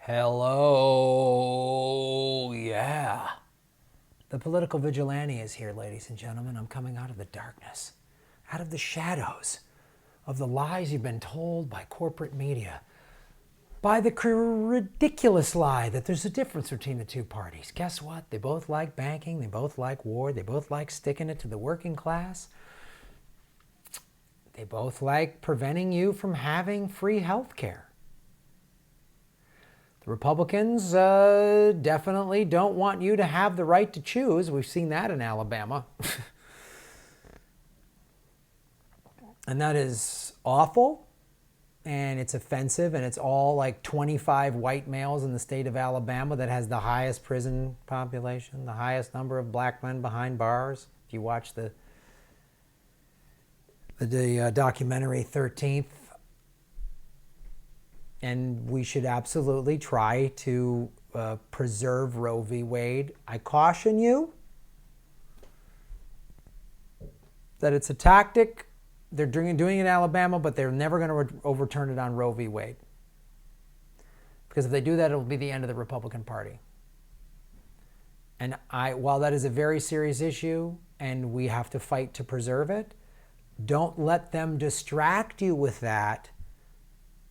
Hello, yeah. The Political Vigilante is here, ladies and gentlemen. I'm coming out of the darkness, out of the shadows of the lies you've been told by corporate media, by the ridiculous lie that there's a difference between the two parties. Guess what? They both like banking, they both like war, they both like sticking it to the working class. They both like preventing you from having free health care. The Republicans definitely don't want you to have the right to choose. We've seen that in Alabama. And that is awful, and it's offensive, and it's all like 25 white males in the state of Alabama that has the highest prison population, the highest number of black men behind bars. If you watch the documentary 13th, and we should absolutely try to preserve Roe v. Wade. I caution you that it's a tactic. They're doing it in Alabama, but they're never going to overturn it on Roe v. Wade. Because if they do that, it'll be the end of the Republican Party. And while that is a very serious issue, and we have to fight to preserve it, don't let them distract you with that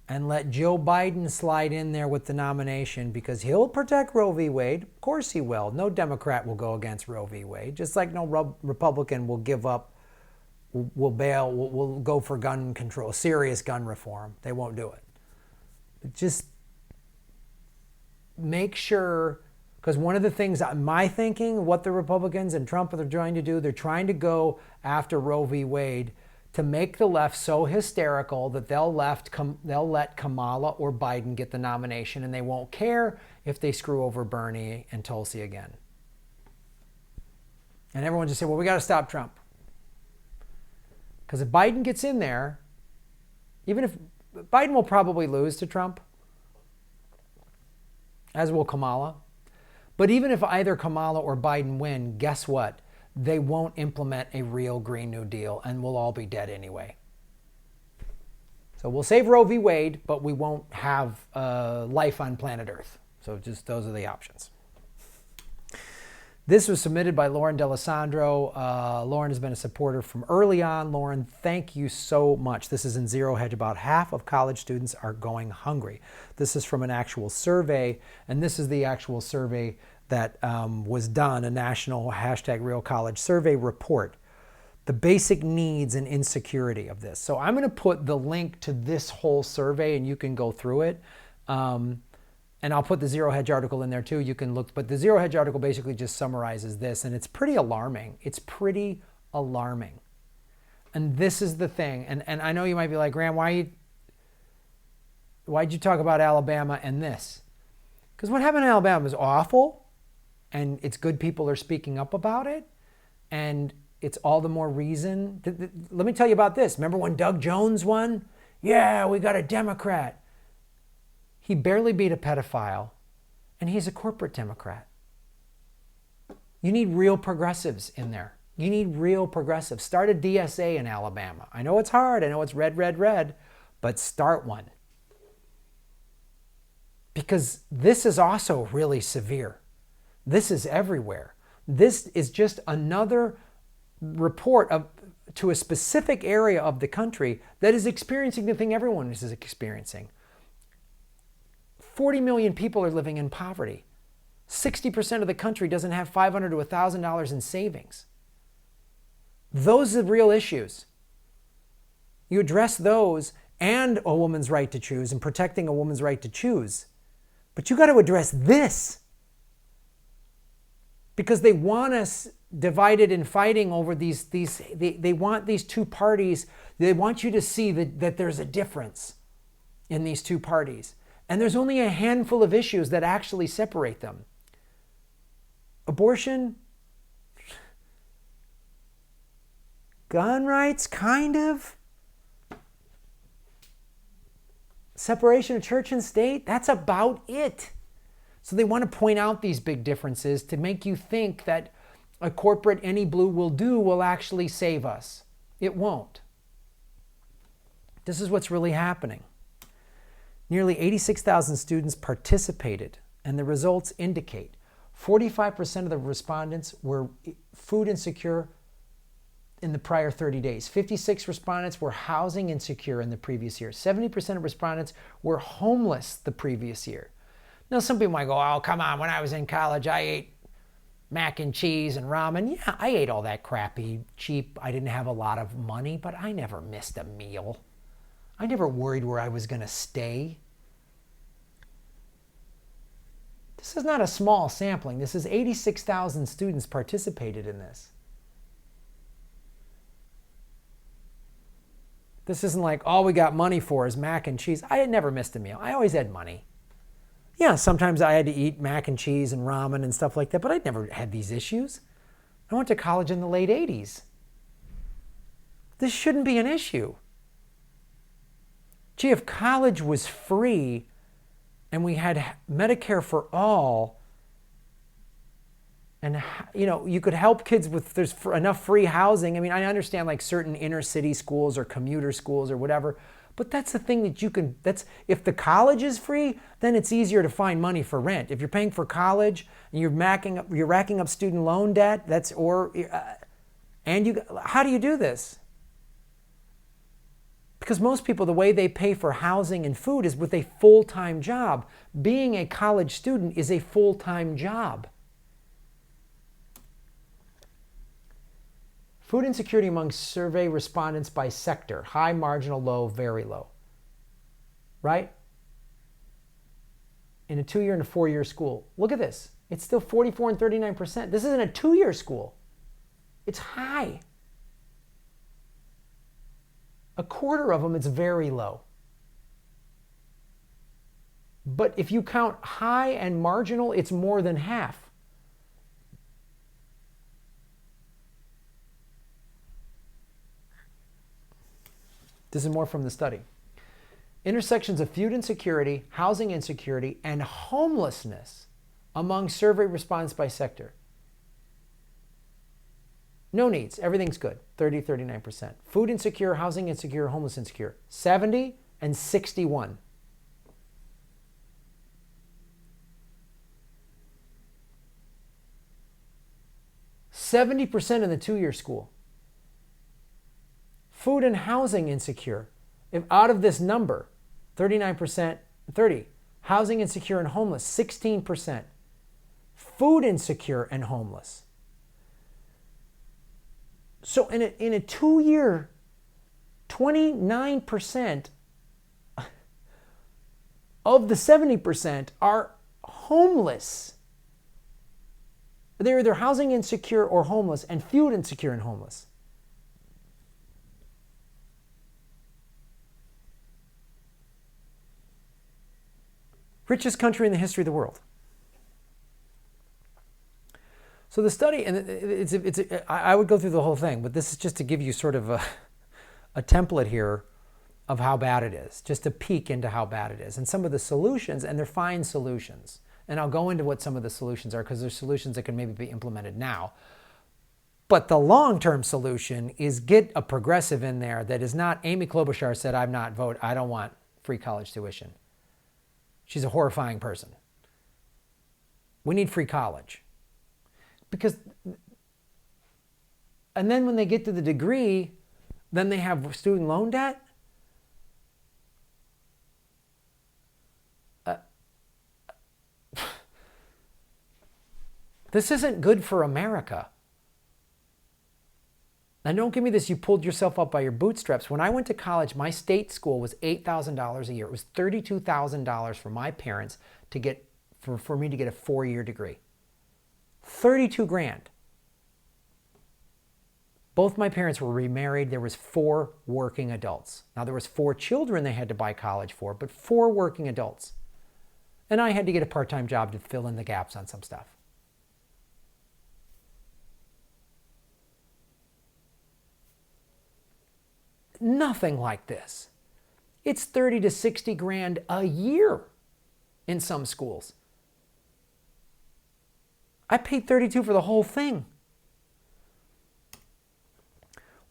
and let Joe Biden slide in there with the nomination, because he'll protect Roe v. Wade. Of course he will. No Democrat will go against Roe v. Wade, just like no Republican will give up, will bail, will go for gun control, serious gun reform. They won't do it. But just make sure, because one of the things, my thinking, what the Republicans and Trump are trying to do, they're trying to go after Roe v. Wade to make the left so hysterical that they'll let Kamala or Biden get the nomination, and they won't care if they screw over Bernie and Tulsi again. And everyone just say, well, we got to stop Trump. Because if Biden gets in there, even if Biden will probably lose to Trump, as will Kamala. But even if either Kamala or Biden win, guess what? They won't implement a real Green New Deal, and we'll all be dead anyway. So we'll save Roe v. Wade, but we won't have life on planet Earth. So just those are the options. This was submitted by Lauren D'Alessandro. Lauren has been a supporter from early on. Lauren, thank you so much. This is in Zero Hedge. About half of college students are going hungry. This is from an actual survey, and this is the actual survey that was done, a national #RealCollege survey report. The basic needs and insecurity of this. So I'm going to put the link to this whole survey, and you can go through it. And I'll put the Zero Hedge article in there too. You can look, but the Zero Hedge article basically just summarizes this, and it's pretty alarming. It's pretty alarming. And this is the thing. And I know you might be like, Graham, why'd you talk about Alabama and this? Because what happened in Alabama is awful, and it's good people are speaking up about it, and it's all the more reason. Let me tell you about this. Remember when Doug Jones won? Yeah, we got a Democrat. He barely beat a pedophile, and he's a corporate Democrat. You need real progressives in there. You need real progressives. Start a DSA in Alabama. I know it's hard. I know it's red, red, red, but start one. Because this is also really severe. This is everywhere. This is just another report to a specific area of the country that is experiencing the thing everyone is experiencing. 40 million people are living in poverty. 60% of the country doesn't have $500 to $1,000 in savings. Those are real issues. You address those and a woman's right to choose and protecting a woman's right to choose. But you got to address this. Because they want us divided and fighting over they want these two parties. They want you to see that there's a difference in these two parties. And there's only a handful of issues that actually separate them. Abortion, gun rights, kind of. Separation of church and state, that's about it. So they want to point out these big differences to make you think that a corporate any blue will do will actually save us. It won't. This is what's really happening. Nearly 86,000 students participated, and the results indicate 45% of the respondents were food insecure in the prior 30 days. 56 respondents were housing insecure in the previous year. 70% of respondents were homeless the previous year. Now, some people might go, oh, come on, when I was in college, I ate mac and cheese and ramen. Yeah, I ate all that crappy, cheap. I didn't have a lot of money, but I never missed a meal. I never worried where I was going to stay. This is not a small sampling. This is 86,000 students participated in this. This isn't like all we got money for is mac and cheese. I had never missed a meal. I always had money. Yeah, sometimes I had to eat mac and cheese and ramen and stuff like that, but I'd never had these issues. I went to college in the late 80s. This shouldn't be an issue. Gee, if college was free and we had Medicare for all, and you could help kids with, there's enough free housing. I mean, I understand like certain inner city schools or commuter schools or whatever, but that's the thing that you can, if the college is free, then it's easier to find money for rent. If you're paying for college and you're racking up student loan debt, how do you do this? Because most people, the way they pay for housing and food is with a full-time job. Being a college student is a full-time job. Food insecurity among survey respondents by sector: high, marginal, low, very low. Right? In a 2-year and a 4-year school. Look at this. It's still 44 and 39%. This isn't a 2-year school. It's high. A quarter of them, it's very low. But if you count high and marginal, it's more than half. This is more from the study. Intersections of food insecurity, housing insecurity, and homelessness among survey respondents by sector. No needs. Everything's good. 30, 39%. Food insecure, housing insecure, homeless insecure. 70 and 61. %70 in the 2-year school. Food and housing insecure. If out of this number, 39%, 30. Housing insecure and homeless, 16%. Food insecure and homeless. So in a 2-year, 29% of the 70% are homeless. They're either housing insecure or homeless, and food insecure and homeless. Richest country in the history of the world. So the study, and I would go through the whole thing, but this is just to give you sort of a template here of how bad it is, just a peek into how bad it is, and some of the solutions, and they're fine solutions. And I'll go into what some of the solutions are, because there's solutions that can maybe be implemented now. But the long-term solution is get a progressive in there that is not, Amy Klobuchar said, I don't want free college tuition. She's a horrifying person. We need free college. Because, and then when they get to the degree, then they have student loan debt. This isn't good for America. Now, don't give me this, you pulled yourself up by your bootstraps. When I went to college, my state school was $8,000 a year. It was $32,000 for my parents to get, for me to get a 4-year degree. 32 grand. Both my parents were remarried. There was 4 working adults. Now, there was 4 children they had to buy college for, but 4 working adults. And I had to get a part-time job to fill in the gaps on some stuff. Nothing like this. It's 30 to 60 grand a year in some schools. I paid 32 for the whole thing.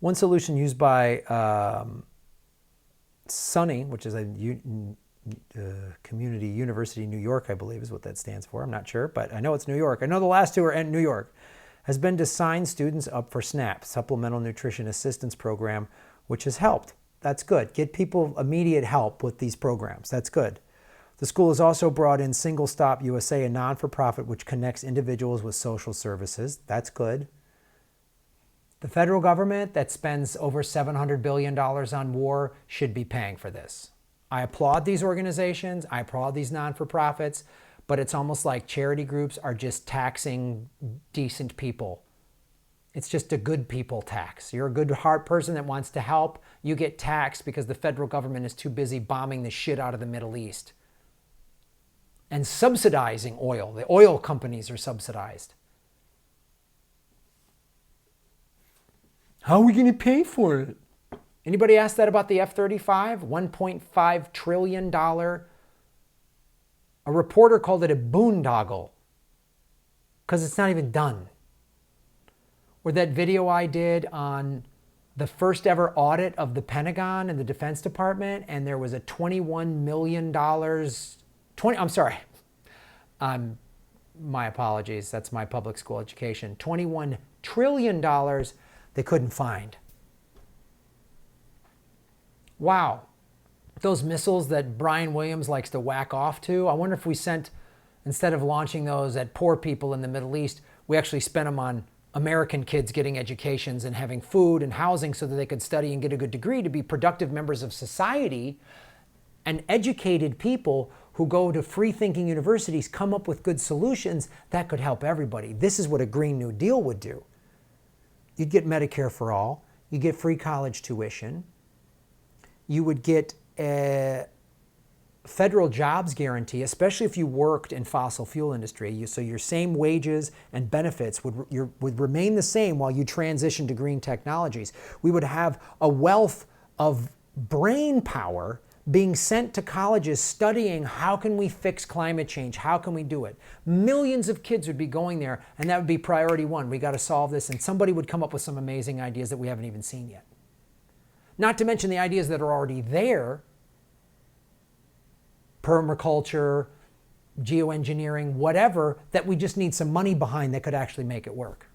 One solution used by Sunny, which is a Community University, New York, I believe is what that stands for. I'm not sure, but I know it's New York. I know the last two are in New York. Has been to sign students up for SNAP, Supplemental Nutrition Assistance Program, which has helped. That's good. Get people immediate help with these programs. That's good. The school has also brought in Single Stop USA, a non-for-profit which connects individuals with social services. That's good. The federal government that spends over $700 billion on war should be paying for this. I applaud these organizations. I applaud these non-for-profits, but it's almost like charity groups are just taxing decent people. It's just a good people tax. You're a good heart person that wants to help. You get taxed because the federal government is too busy bombing the shit out of the Middle East and subsidizing oil. The oil companies are subsidized. How are we going to pay for it? Anybody ask that about the F-35? $1.5 trillion. A reporter called it a boondoggle because it's not even done. Or that video I did on the first ever audit of the Pentagon and the Defense Department, and there was a $21 million, my apologies, that's my public school education, $21 trillion they couldn't find. Wow. Those missiles that Brian Williams likes to whack off to, I wonder if we sent, instead of launching those at poor people in the Middle East, we actually spent them on American kids getting educations and having food and housing so that they could study and get a good degree to be productive members of society, and educated people who go to free-thinking universities come up with good solutions that could help everybody. This is what a Green New Deal would do. You'd get Medicare for all. You get free college tuition. You would get a federal jobs guarantee, especially if you worked in fossil fuel industry. So your same wages and benefits would remain the same while you transition to green technologies. We would have a wealth of brain power being sent to colleges studying how can we fix climate change, how can we do it. Millions of kids would be going there, and that would be priority one. We got to solve this, and somebody would come up with some amazing ideas that we haven't even seen yet. Not to mention the ideas that are already there, permaculture, geoengineering, whatever, that we just need some money behind that could actually make it work.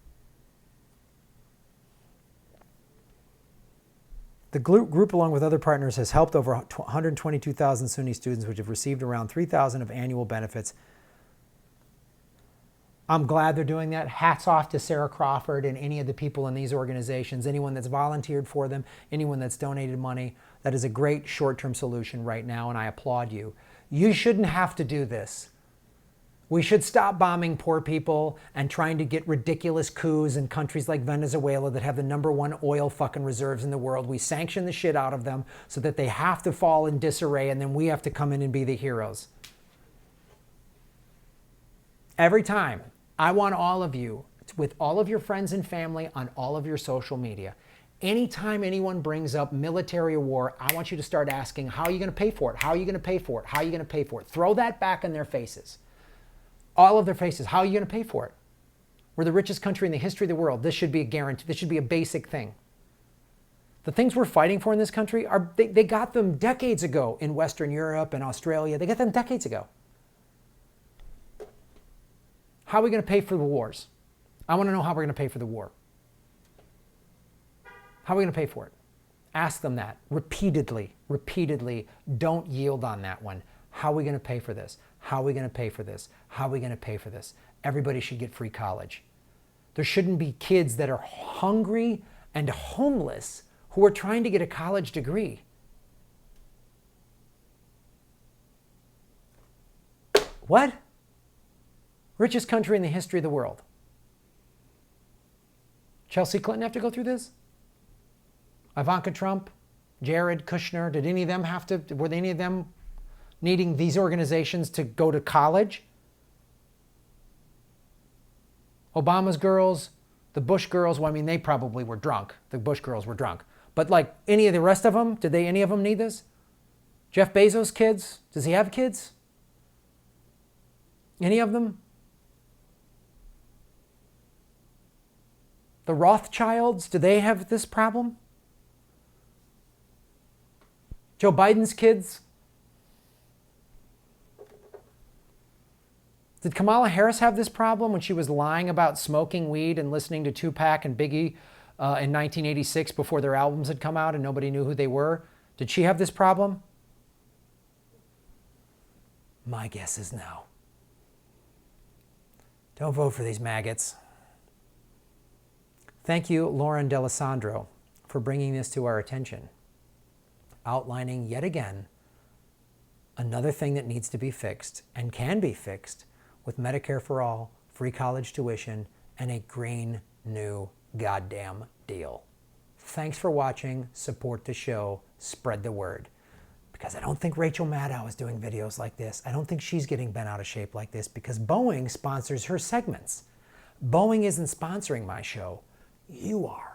The group, along with other partners, has helped over 122,000 Sunni students, which have received around 3,000 of annual benefits. I'm glad they're doing that. Hats off to Sarah Crawford and any of the people in these organizations, anyone that's volunteered for them, anyone that's donated money. That is a great short-term solution right now, and I applaud you. You shouldn't have to do this. We should stop bombing poor people and trying to get ridiculous coups in countries like Venezuela that have the #1 oil fucking reserves in the world. We sanction the shit out of them so that they have to fall in disarray, and then we have to come in and be the heroes. Every time, I want all of you, with all of your friends and family on all of your social media, anytime anyone brings up military or war, I want you to start asking, how are you going to pay for it? How are you going to pay for it? How are you going to pay for it? Throw that back in their faces. All of their faces. How are you going to pay for it? We're the richest country in the history of the world. This should be a guarantee. This should be a basic thing. The things we're fighting for in this country, they got them decades ago in Western Europe and Australia. They got them decades ago. How are we going to pay for the wars? I want to know how we're going to pay for the war. How are we going to pay for it? Ask them that repeatedly, repeatedly. Don't yield on that one. How are we going to pay for this? How are we going to pay for this? How are we going to pay for this? Everybody should get free college. There shouldn't be kids that are hungry and homeless who are trying to get a college degree. What? Richest country in the history of the world. Chelsea Clinton have to go through this? Ivanka Trump? Jared Kushner? Did any of them have to? Were any of them needing these organizations to go to college? Obama's girls, the Bush girls, well, I mean, they probably were drunk. The Bush girls were drunk. But like any of the rest of them, did any of them need this? Jeff Bezos' kids? Does he have kids? Any of them? The Rothschilds, do they have this problem? Joe Biden's kids? Did Kamala Harris have this problem when she was lying about smoking weed and listening to Tupac and Biggie in 1986 before their albums had come out and nobody knew who they were? Did she have this problem? My guess is no. Don't vote for these maggots. Thank you, Lauren D'Alessandro, for bringing this to our attention, outlining yet again another thing that needs to be fixed and can be fixed with Medicare for all, free college tuition, and a green new goddamn deal. Thanks for watching. Support the show. Spread the word. Because I don't think Rachel Maddow is doing videos like this. I don't think she's getting bent out of shape like this because Boeing sponsors her segments. Boeing isn't sponsoring my show. You are.